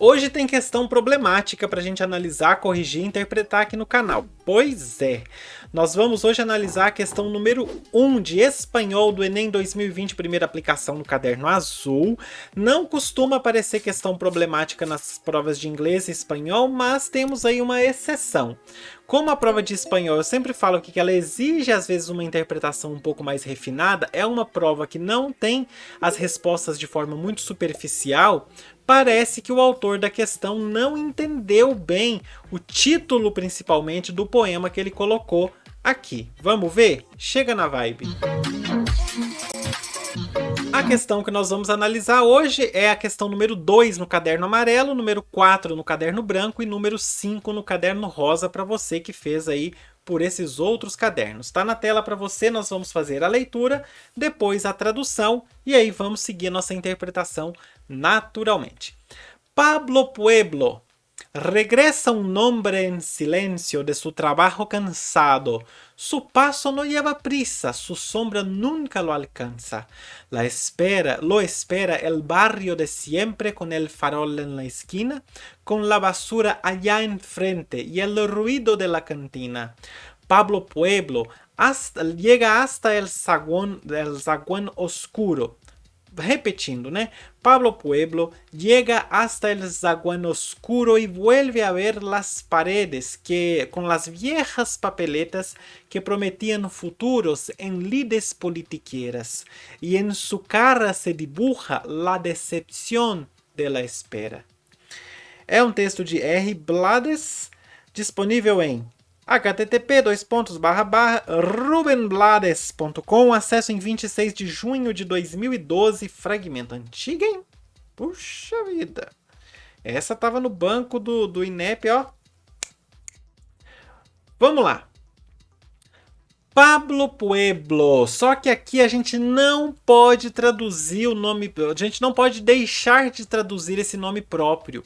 Hoje tem questão problemática para a gente analisar, corrigir e interpretar aqui no canal. Pois é, nós vamos hoje analisar a questão número 1 de espanhol do Enem 2020, primeira aplicação no caderno azul. Não costuma aparecer questão problemática nas provas de inglês e espanhol, mas temos aí uma exceção. Como a prova de espanhol, eu sempre falo que ela exige às vezes uma interpretação um pouco mais refinada, é uma prova que não tem as respostas de forma muito superficial. Parece que o autor da questão não entendeu bem o título, principalmente, do poema que ele colocou aqui. Vamos ver? Chega na vibe! A questão que nós vamos analisar hoje é a questão número 2 no caderno amarelo, número 4 no caderno branco e número 5 no caderno rosa para você que fez aí por esses outros cadernos. Está na tela para você, nós vamos fazer a leitura, depois a tradução e aí vamos seguir nossa interpretação naturalmente. Pablo Pueblo. Regresa un hombre en silencio de su trabajo cansado. Su paso no lleva prisa, su sombra nunca lo alcanza. Lo espera el barrio de siempre con el farol en la esquina, con la basura allá enfrente y el ruido de la cantina. Pablo Pueblo llega hasta el zaguán oscuro. Repetindo, né? Pablo Pueblo llega hasta el zaguán oscuro y vuelve a ver las paredes con las viejas papeletas que prometían futuros en lides politiqueras, y en su cara se dibuja la decepción de la espera. É um texto de R. Blades, disponível em http://rubenblades.com, acesso em 26 de junho de 2012, fragmento antigo, hein? Puxa vida! Essa tava no banco do INEP, ó. Vamos lá. Pablo Pueblo. Só que aqui a gente não pode traduzir o nome, a gente não pode deixar de traduzir esse nome próprio,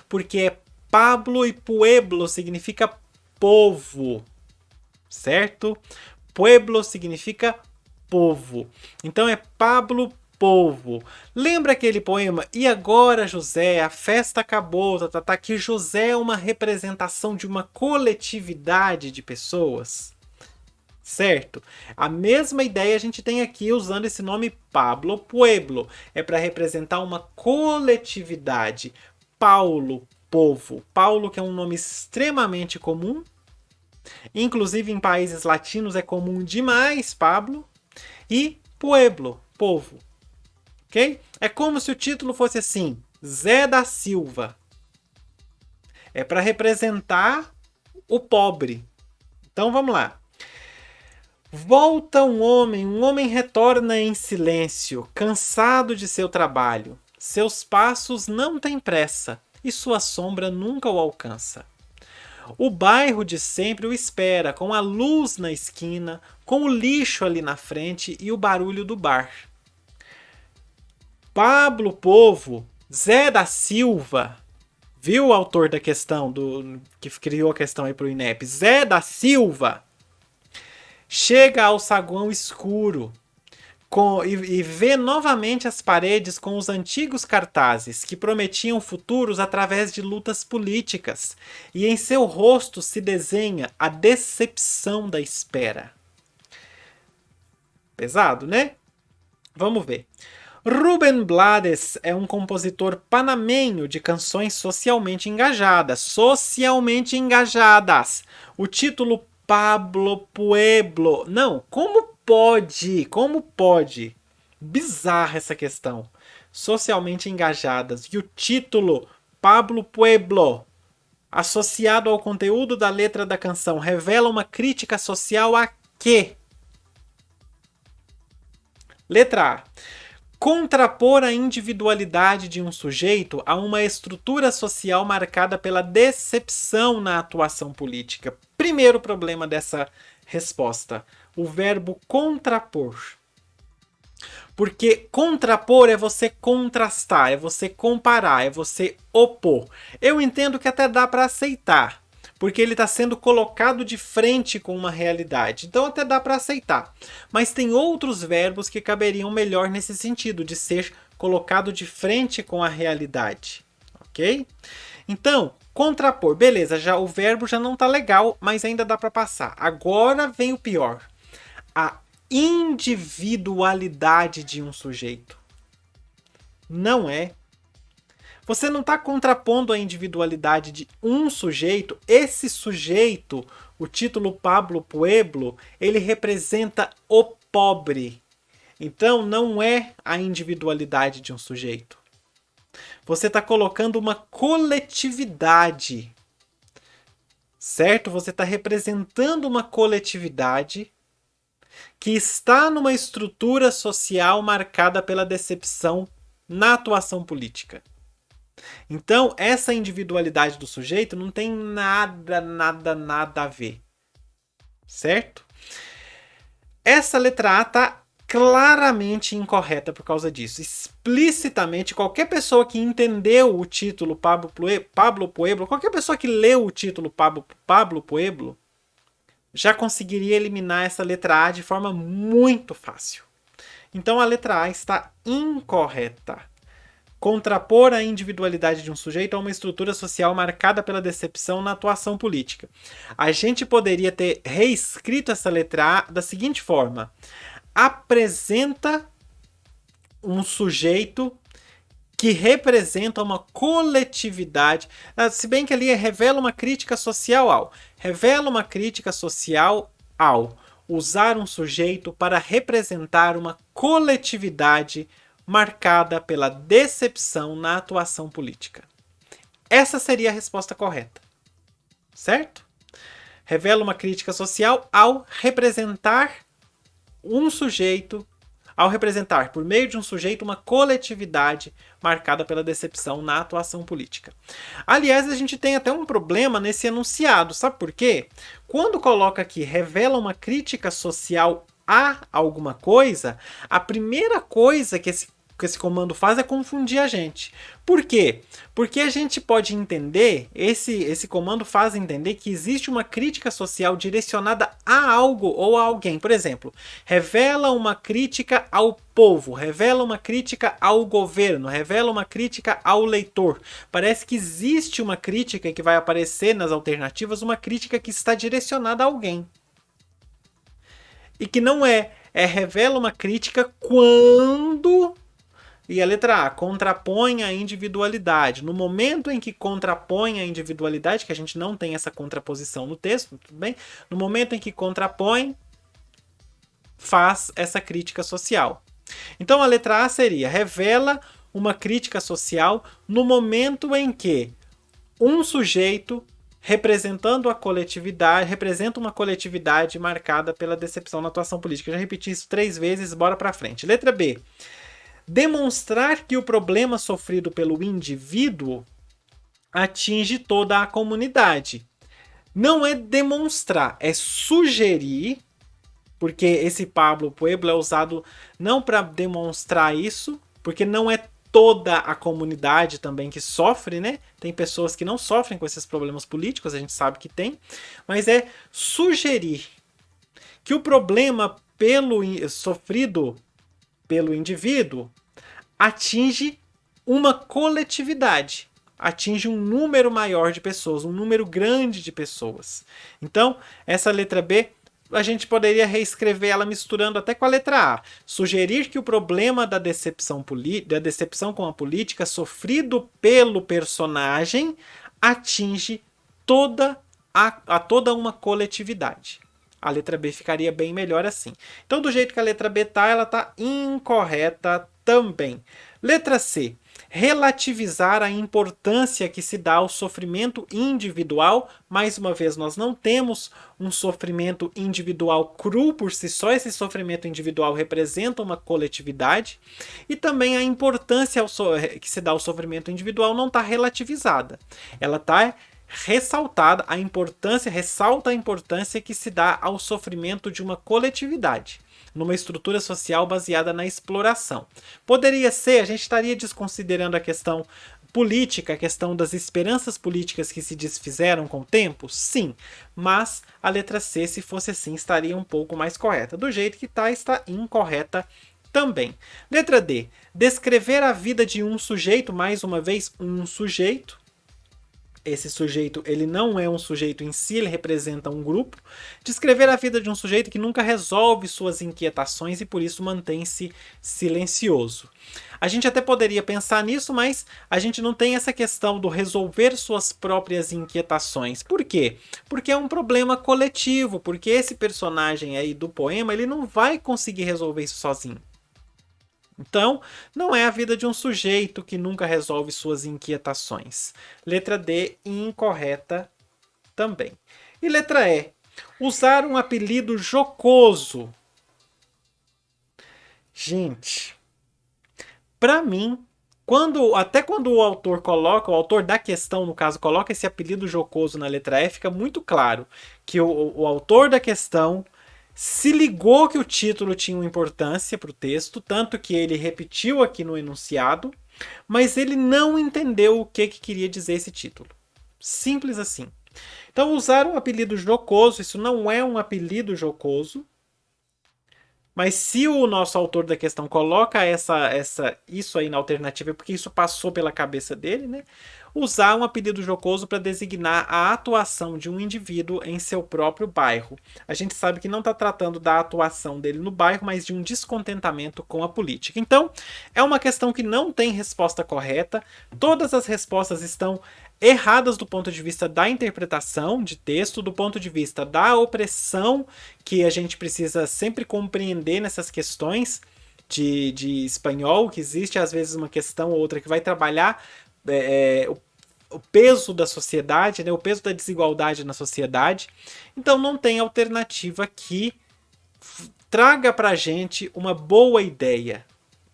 porque é Pablo e Pueblo significa povo, certo? Pueblo significa povo. Então é Pablo Povo. Lembra aquele poema? E agora, José, a festa acabou, que José é uma representação de uma coletividade de pessoas, certo? A mesma ideia a gente tem aqui usando esse nome Pablo Pueblo. É para representar uma coletividade. Paulo, povo. Paulo, que é um nome extremamente comum. Inclusive em países latinos é comum demais, Pablo. E Pueblo, povo. Ok? É como se o título fosse assim, Zé da Silva. É para representar o pobre. Então vamos lá. Volta um homem retorna em silêncio, cansado de seu trabalho. Seus passos não têm pressa e sua sombra nunca o alcança. O bairro de sempre o espera, com a luz na esquina, com o lixo ali na frente e o barulho do bar. Pablo Povo, Zé da Silva, viu o autor da questão, que criou a questão aí para o INEP? Zé da Silva chega ao saguão escuro e vê novamente as paredes com os antigos cartazes que prometiam futuros através de lutas políticas, e em seu rosto se desenha a decepção da espera. Pesado, né? Vamos ver. Rubén Blades é um compositor panamenho de canções socialmente engajadas. Socialmente engajadas. O título Pablo Pueblo. Não, como pode? Como pode? Bizarra essa questão. Socialmente engajadas. E o título Pablo Pueblo, associado ao conteúdo da letra da canção, revela uma crítica social a quê? Letra A. Contrapor a individualidade de um sujeito a uma estrutura social marcada pela decepção na atuação política. Primeiro problema dessa resposta, o verbo contrapor. Porque contrapor é você contrastar, é você comparar, é você opor. Eu entendo que até dá para aceitar, porque ele está sendo colocado de frente com uma realidade. Então até dá para aceitar. Mas tem outros verbos que caberiam melhor nesse sentido, de ser colocado de frente com a realidade. Ok? ok? Então, contrapor, beleza, já o verbo já não tá legal, mas ainda dá para passar. Agora vem o pior. A individualidade de um sujeito. Não é. Você não está contrapondo a individualidade de um sujeito. Esse sujeito, o título Pablo Pueblo, ele representa o pobre. Então, não é a individualidade de um sujeito. Você está colocando uma coletividade, certo? Você está representando uma coletividade que está numa estrutura social marcada pela decepção na atuação política. Então, essa individualidade do sujeito não tem nada a ver, certo? Essa letra A está claramente incorreta por causa disso. Explicitamente, qualquer pessoa que entendeu o título Pablo Pueblo, qualquer pessoa que leu o título Pablo Pueblo, já conseguiria eliminar essa letra A de forma muito fácil. Então a letra A está incorreta. Contrapor a individualidade de um sujeito a uma estrutura social marcada pela decepção na atuação política. A gente poderia ter reescrito essa letra A da seguinte forma: apresenta um sujeito que representa uma coletividade, se bem que ali revela uma crítica social ao. Revela uma crítica social ao usar um sujeito para representar uma coletividade marcada pela decepção na atuação política. Essa seria a resposta correta. Certo? Revela uma crítica social ao representar um sujeito, ao representar por meio de um sujeito uma coletividade marcada pela decepção na atuação política. Aliás, a gente tem até um problema nesse enunciado, sabe por quê? Quando coloca aqui revela uma crítica social a alguma coisa, a primeira coisa que esse comando faz é confundir a gente. Por quê? Porque a gente pode entender, esse comando faz entender que existe uma crítica social direcionada a algo ou a alguém. Por exemplo, revela uma crítica ao povo, revela uma crítica ao governo, revela uma crítica ao leitor. Parece que existe uma crítica que vai aparecer nas alternativas, uma crítica que está direcionada a alguém. E que não revela uma crítica quando... E a letra A, contrapõe a individualidade. No momento em que contrapõe a individualidade, que a gente não tem essa contraposição no texto, tudo bem? No momento em que contrapõe, faz essa crítica social. Então a letra A seria, revela uma crítica social no momento em que um sujeito representando a coletividade, representa uma coletividade marcada pela decepção na atuação política. Eu já repeti isso 3 vezes, bora pra frente. Letra B. Demonstrar que o problema sofrido pelo indivíduo atinge toda a comunidade. Não é demonstrar, é sugerir, porque esse Pablo Pueblo é usado não para demonstrar isso, porque não é toda a comunidade também que sofre, né? Tem pessoas que não sofrem com esses problemas políticos, a gente sabe que tem, mas é sugerir que o problema sofrido pelo indivíduo atinge uma coletividade, atinge um número maior de pessoas, um número grande de pessoas. Então, essa letra B, a gente poderia reescrever ela misturando até com a letra A. Sugerir que o problema da decepção com a política sofrido pelo personagem atinge toda uma coletividade. A letra B ficaria bem melhor assim. Então, do jeito que a letra B está, ela está incorreta também. Letra C. Relativizar a importância que se dá ao sofrimento individual. Mais uma vez, nós não temos um sofrimento individual cru por si só. Esse sofrimento individual representa uma coletividade. E também a importância que se dá ao sofrimento individual não está relativizada. Ela está ressaltada, ressalta a importância que se dá ao sofrimento de uma coletividade, numa estrutura social baseada na exploração. Poderia ser, a gente estaria desconsiderando a questão política, a questão das esperanças políticas que se desfizeram com o tempo? Sim, mas a letra C, se fosse assim, estaria um pouco mais correta. Do jeito que está incorreta Também. Letra D. Descrever a vida de um sujeito, mais uma vez, um sujeito. Esse sujeito, ele não é um sujeito em si, ele representa um grupo. Descrever a vida de um sujeito que nunca resolve suas inquietações e por isso mantém-se silencioso. A gente até poderia pensar nisso, mas a gente não tem essa questão do resolver suas próprias inquietações. Por quê? Porque é um problema coletivo, porque esse personagem aí do poema, ele não vai conseguir resolver isso sozinho. Então, não é a vida de um sujeito que nunca resolve suas inquietações. Letra D, incorreta também. E letra E, usar um apelido jocoso. Gente, para mim, até quando o autor da questão, no caso, coloca esse apelido jocoso na letra E, fica muito claro que o autor da questão se ligou que o título tinha uma importância para o texto, tanto que ele repetiu aqui no enunciado, mas ele não entendeu o que queria dizer esse título. Simples assim. Então, usar um apelido jocoso, isso não é um apelido jocoso, mas se o nosso autor da questão coloca isso aí na alternativa, é porque isso passou pela cabeça dele, né? Usar um apelido jocoso para designar a atuação de um indivíduo em seu próprio bairro. A gente sabe que não está tratando da atuação dele no bairro, mas de um descontentamento com a política. Então, é uma questão que não tem resposta correta. Todas as respostas estão erradas do ponto de vista da interpretação de texto, do ponto de vista da opressão que a gente precisa sempre compreender nessas questões de espanhol, que existe às vezes uma questão ou outra que vai trabalhar o peso da sociedade, né, o peso da desigualdade na sociedade. Então não tem alternativa que traga pra gente uma boa ideia,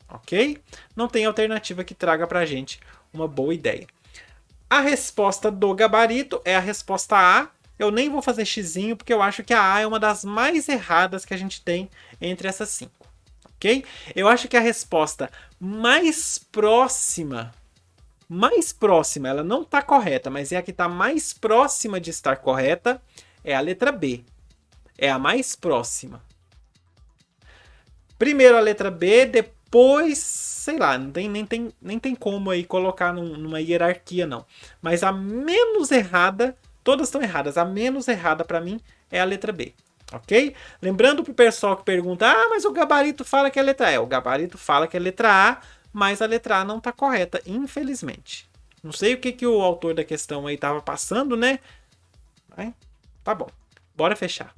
ok? Não tem alternativa que traga pra gente uma boa ideia. A resposta do gabarito é a resposta A. Eu nem vou fazer xizinho, porque eu acho que a A é uma das mais erradas que a gente tem entre essas 5. Ok? Eu acho que a resposta mais próxima, ela não está correta, mas é a que está mais próxima de estar correta, é a letra B. É a mais próxima. Primeiro a letra B, depois, sei lá, nem tem como aí colocar numa hierarquia, não. Mas a menos errada, todas estão erradas, a menos errada para mim é a letra B. Ok? Lembrando pro pessoal que pergunta, mas o gabarito fala que é a letra E. O gabarito fala que é a letra A, mas a letra A não está correta, infelizmente. Não sei o que o autor da questão aí estava passando, né? Mas, tá bom, bora fechar.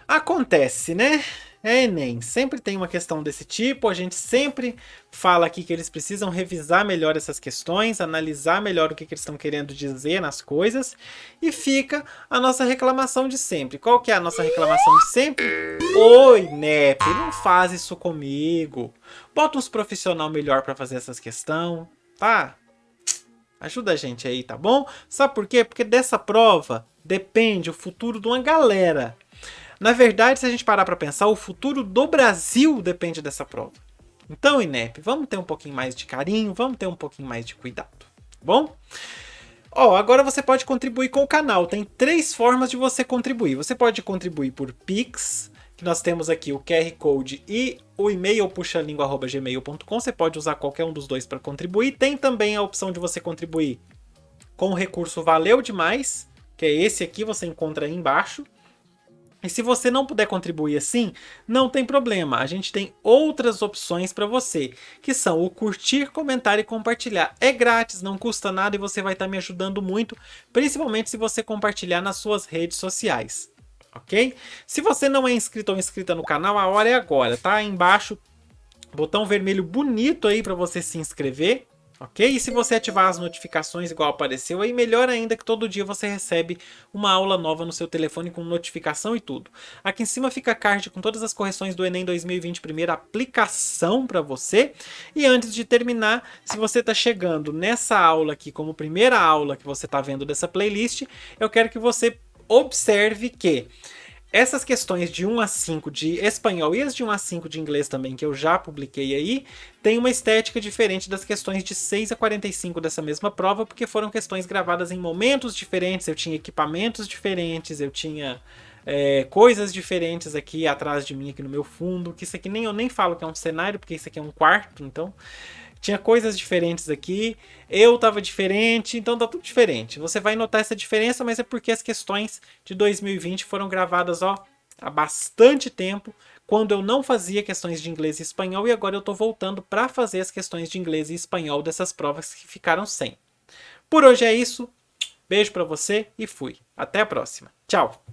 Acontece, né? É Enem, sempre tem uma questão desse tipo, a gente sempre fala aqui que eles precisam revisar melhor essas questões, analisar melhor o que eles estão querendo dizer nas coisas, e fica a nossa reclamação de sempre. Qual que é a nossa reclamação de sempre? Oi, NEP, não faz isso comigo. Bota uns profissional melhor para fazer essas questões, tá? Ajuda a gente aí, tá bom? Sabe por quê? Porque dessa prova depende o futuro de uma galera. Na verdade, se a gente parar para pensar, o futuro do Brasil depende dessa prova. Então, INEP, vamos ter um pouquinho mais de carinho, vamos ter um pouquinho mais de cuidado, tá bom? Agora você pode contribuir com o canal. Tem 3 formas de você contribuir. Você pode contribuir por Pix, que nós temos aqui o QR Code e o e-mail puxalingua@gmail.com. Você pode usar qualquer um dos dois para contribuir. Tem também a opção de você contribuir com o recurso Valeu Demais, que é esse aqui, você encontra aí embaixo. E se você não puder contribuir assim, não tem problema. A gente tem outras opções para você, que são o curtir, comentar e compartilhar. É grátis, não custa nada e você vai estar me ajudando muito, principalmente se você compartilhar nas suas redes sociais, ok? Se você não é inscrito ou inscrita no canal, a hora é agora, tá? Aí embaixo, botão vermelho bonito aí para você se inscrever. Ok? E se você ativar as notificações igual apareceu aí, melhor ainda que todo dia você recebe uma aula nova no seu telefone com notificação e tudo. Aqui em cima fica a card com todas as correções do Enem 2020, primeira aplicação para você. E antes de terminar, se você está chegando nessa aula aqui como primeira aula que você está vendo dessa playlist, eu quero que você observe que essas questões de 1 a 5 de espanhol e as de 1 a 5 de inglês também, que eu já publiquei aí, tem uma estética diferente das questões de 6 a 45 dessa mesma prova, porque foram questões gravadas em momentos diferentes, eu tinha equipamentos diferentes, eu tinha coisas diferentes aqui atrás de mim, aqui no meu fundo, que isso aqui eu nem falo que é um cenário, porque isso aqui é um quarto, então tinha coisas diferentes aqui, eu tava diferente, então tá tudo diferente. Você vai notar essa diferença, mas é porque as questões de 2020 foram gravadas, ó, há bastante tempo, quando eu não fazia questões de inglês e espanhol, e agora eu tô voltando para fazer as questões de inglês e espanhol dessas provas que ficaram sem. Por hoje é isso. Beijo para você e fui. Até a próxima. Tchau.